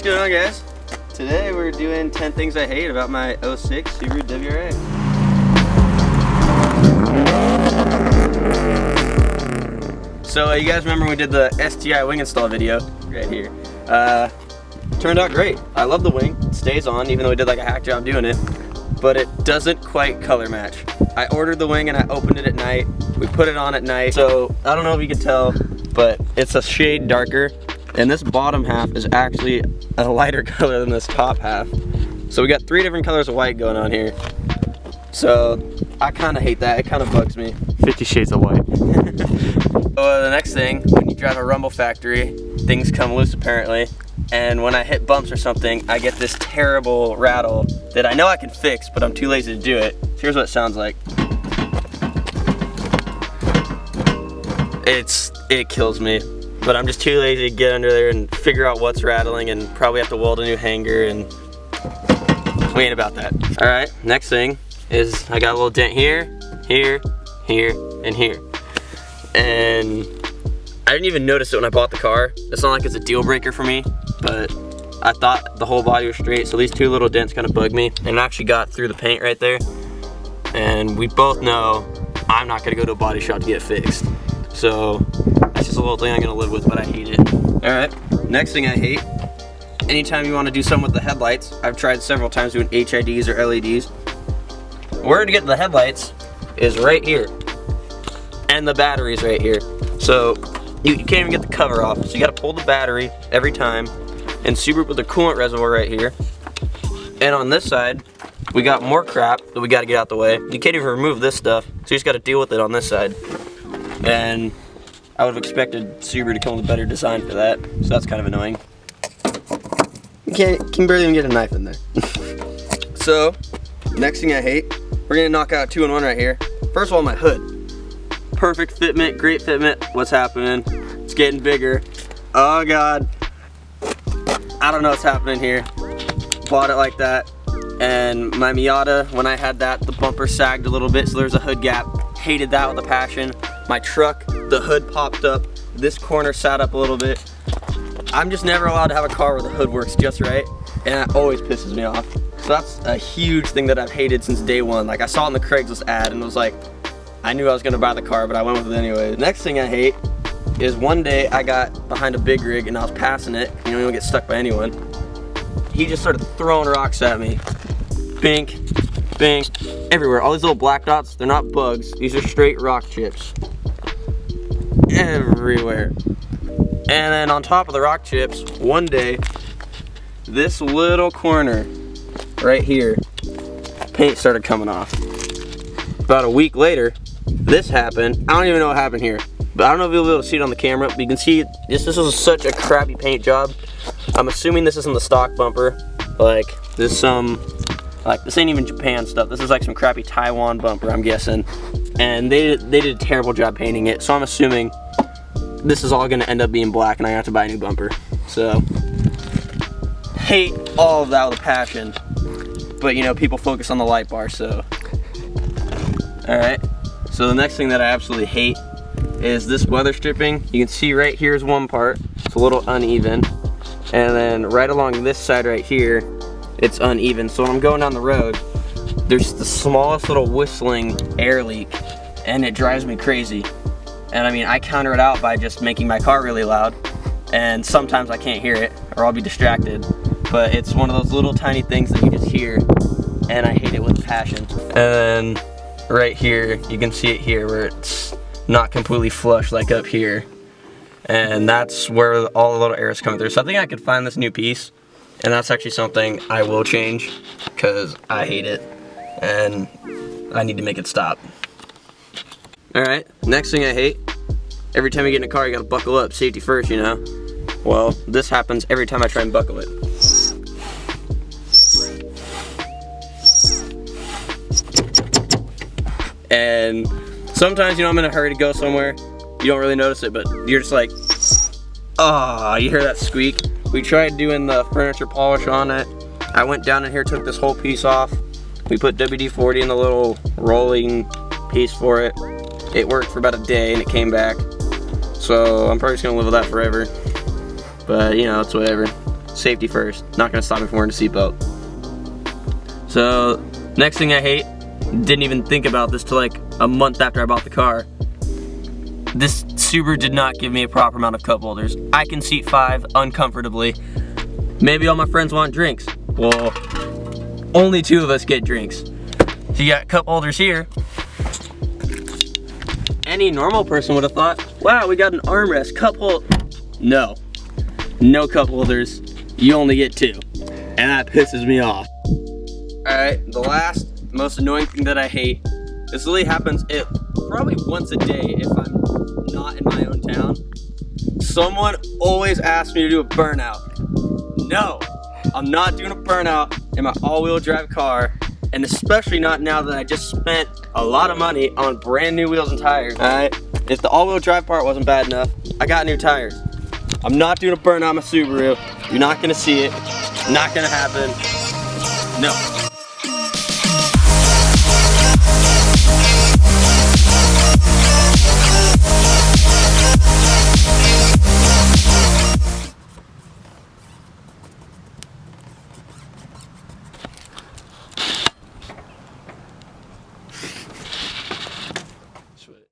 What's going on, guys? Today we're doing 10 things I hate about my 06 Subaru WRX. So you guys remember when we did the STI wing install video right here? Turned out great. I love the wing. It stays on even though we did like a hack job doing it, but it doesn't quite color match. I ordered the wing and I opened it at night. We put it on at night, so I don't know if you can tell, but it's a shade darker, and this bottom half is actually a lighter color than this top half. So we got 3 different colors of white going on here. So I kind of hate that. It kind of bugs me. 50 Shades of White. So the next thing, when you drive a rumble factory, things come loose apparently, and when I hit bumps or something, I get this terrible rattle that I know I can fix, but I'm too lazy to do it. So here's what it sounds like. It kills me, but I'm just too lazy to get under there and figure out what's rattling, and probably have to weld a new hanger, and we ain't about that. All right, next thing is I got a little dent here, here, here, and here. And I didn't even notice it when I bought the car. It's not like it's a deal breaker for me, but I thought the whole body was straight, so these 2 little dents kind of bugged me, and it actually got through the paint right there. And we both know I'm not gonna go to a body shop to get it fixed. So that's just a little thing I'm gonna live with, but I hate it. All right, next thing I hate, anytime you wanna do something with the headlights, I've tried several times doing HIDs or LEDs. Where to get the headlights is right here, and the battery's right here. So you can't even get the cover off, so you gotta pull the battery every time, and Subaru put the coolant reservoir right here. And on this side, we got more crap that we gotta get out the way. You can't even remove this stuff, so you just gotta deal with it on this side. And I would have expected Subaru to come with a better design for that, so that's kind of annoying. You can barely even get a knife in there. So, next thing I hate, we're gonna knock out a 2-in-1 right here. First of all, my hood. Perfect fitment, great fitment. What's happening? It's getting bigger. Oh God. I don't know what's happening here. Bought it like that. And my Miata, when I had that, the bumper sagged a little bit, so there's a hood gap. Hated that with a passion. My truck, the hood popped up. This corner sat up a little bit. I'm just never allowed to have a car where the hood works just right, and that always pisses me off. So that's a huge thing that I've hated since day one. Like, I saw it in the Craigslist ad and was like, I knew I was gonna buy the car, but I went with it anyway. The next thing I hate is one day I got behind a big rig and I was passing it. You don't get stuck by anyone. He just started throwing rocks at me. Bink, bink, everywhere. All these little black dots, they're not bugs. These are straight rock chips. Everywhere. And then on top of the rock chips, one day, this little corner right here, paint started coming off. About a week later, this happened. I don't even know what happened here, but I don't know if you'll be able to see it on the camera, but you can see this is such a crappy paint job. I'm assuming this isn't the stock bumper. Like, this this ain't even Japan stuff. This is like some crappy Taiwan bumper, I'm guessing. And they did a terrible job painting it, so I'm assuming this is all gonna end up being black and I have to buy a new bumper. So, hate all of that with a passion. But you know, people focus on the light bar, so. Alright, so the next thing that I absolutely hate is this weather stripping. You can see right here is one part, it's a little uneven. And then right along this side right here, it's uneven. So when I'm going down the road, there's the smallest little whistling air leak, and it drives me crazy. And I mean, I counter it out by just making my car really loud, and sometimes I can't hear it, or I'll be distracted. But it's one of those little tiny things that you just hear, and I hate it with passion. And then right here, you can see it here where it's not completely flush like up here. And that's where all the little air is coming through. So I think I could find this new piece, and that's actually something I will change because I hate it and I need to make it stop. Alright, next thing I hate, every time you get in a car you gotta buckle up, safety first, you know. Well, this happens every time I try and buckle it. And sometimes, you know, I'm in a hurry to go somewhere, you don't really notice it, but you're just like, ah, you hear that squeak. We tried doing the furniture polish on it. I went down in here, took this whole piece off. We put WD-40 in the little rolling piece for it. It worked for about a day and it came back. So I'm probably just gonna live with that forever. But you know, it's whatever. safety first. Not gonna stop me from wearing a seatbelt. So, next thing I hate, didn't even think about this till like a month after I bought the car. This Subaru did not give me a proper amount of cup holders. I can seat 5 uncomfortably. Maybe all my friends want drinks. Well, only 2 of us get drinks. So you got cup holders here. Any normal person would have thought, wow, we got an armrest, cup hold. No, no cup holders. You only get 2. And that pisses me off. All right, the last, most annoying thing that I hate, this really happens probably once a day if I'm not in my own town. Someone always asks me to do a burnout. No, I'm not doing a burnout in my all-wheel drive car, and especially not now that I just spent a lot of money on brand new wheels and tires. All right, if the all-wheel drive part wasn't bad enough, I got new tires. I'm not doing a burnout in my Subaru. You're not gonna see it. Not gonna happen. No.